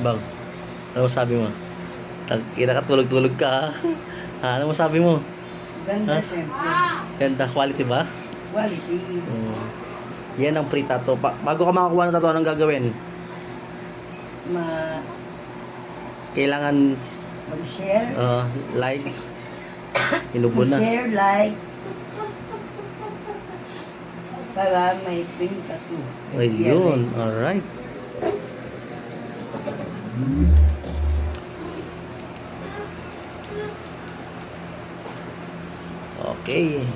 Bang, ano sabi mo? Kinakatulog-tulog ka, ha? Ano sabi mo? Ganda, Ha? siyempre. Ganda, quality ba? Quality. Yan ang free tattoo. Bago ka makakuha ng tattoo, anong gagawin? Ma Kailangan mag-share. like. Inubo na. Mag-share, like. Para may pink tattoo. Ayun, alright. Okay.